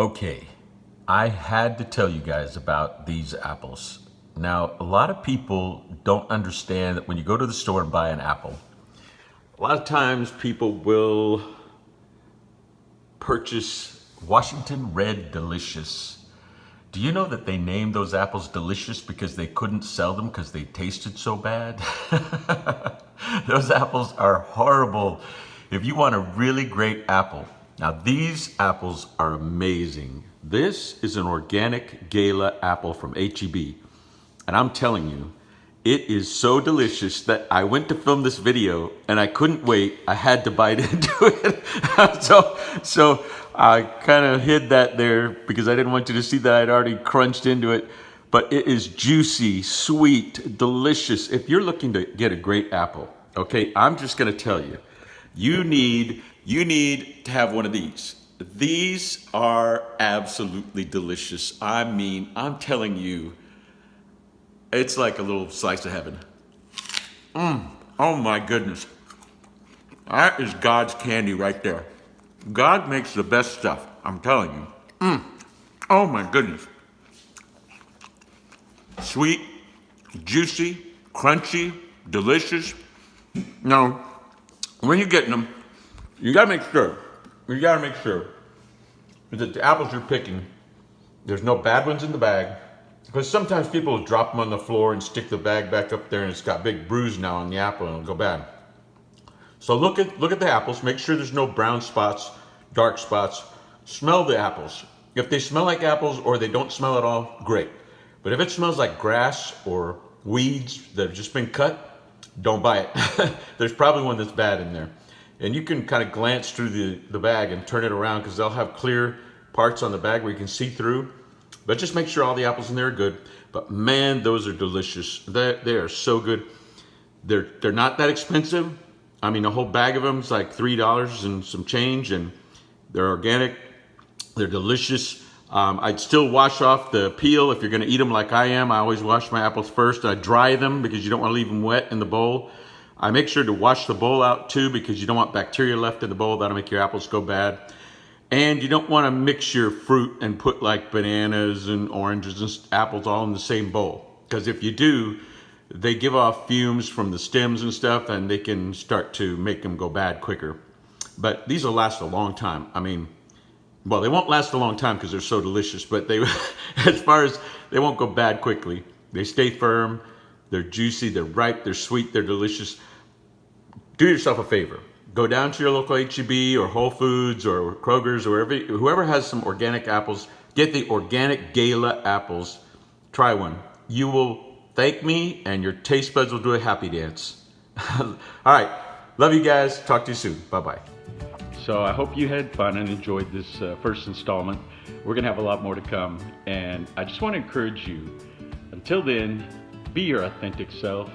Okay, I had to tell you guys about these apples. Now, a lot of people don't understand that when you go to the store and buy an apple, a lot of times people will purchase Washington Red Delicious. Do you know that they named those apples delicious because they couldn't sell them because they tasted so bad? Those apples are horrible. If you want a really great apple, now these apples are amazing. This is an organic Gala apple from HEB. And I'm telling you, it is so delicious that I went to film this video and I couldn't wait. I had to bite into it. so I kind of hid that there because I didn't want you to see that I'd already crunched into it. But it is juicy, sweet, delicious. If you're looking to get a great apple, okay, I'm just gonna tell you, you need to have one of these. These are absolutely delicious. I mean, I'm telling you, it's like a little slice of heaven. Oh my goodness. That is God's candy right there. God makes the best stuff, I'm telling you. Oh my goodness. Sweet, juicy, crunchy, delicious. Now, when you're getting them, you gotta make sure that the apples you're picking, there's no bad ones in the bag. Because sometimes people will drop them on the floor and stick the bag back up there and it's got big bruise now on the apple and it'll go bad. So look at the apples, make sure there's no brown spots, dark spots. Smell the apples. If they smell like apples or they don't smell at all, great. But if it smells like grass or weeds that have just been cut, don't buy it. There's probably one that's bad in there. And you can kind of glance through the bag and turn it around because they'll have clear parts on the bag where you can see through. But just make sure all the apples in there are good. But man, those are delicious. They are so good. They're not that expensive. I mean, a whole bag of them is like $3 and some change, and they're organic. They're delicious. I'd still wash off the peel if you're gonna eat them like I am. I always wash my apples first. I dry them because you don't wanna leave them wet in the bowl. I make sure to wash the bowl out too because you don't want bacteria left in the bowl. That'll make your apples go bad. And you don't want to mix your fruit and put like bananas and oranges and apples all in the same bowl. Because if you do, they give off fumes from the stems and stuff and they can start to make them go bad quicker. But these will last a long time. I mean, well, they won't last a long time because they're so delicious, but they, as far as they won't go bad quickly. They stay firm, they're juicy, they're ripe, they're sweet, they're delicious. Do yourself a favor. Go down to your local HEB or Whole Foods or Kroger's or whoever has some organic apples, get the organic Gala apples. Try one. You will thank me and your taste buds will do a happy dance. All right. Love you guys. Talk to you soon. Bye-bye. So I hope you had fun and enjoyed this first installment. We're going to have a lot more to come. And I just want to encourage you, until then, be your authentic self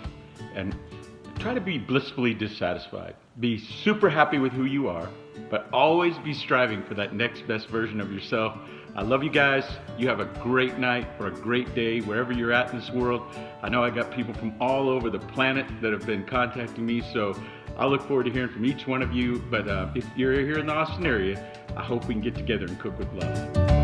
and try to be blissfully dissatisfied. Be super happy with who you are, but always be striving for that next best version of yourself. I love you guys. You have a great night or a great day wherever you're at in this world. I know I got people from all over the planet that have been contacting me, so I look forward to hearing from each one of you. But if you're here in the Austin area, I hope we can get together and cook with love.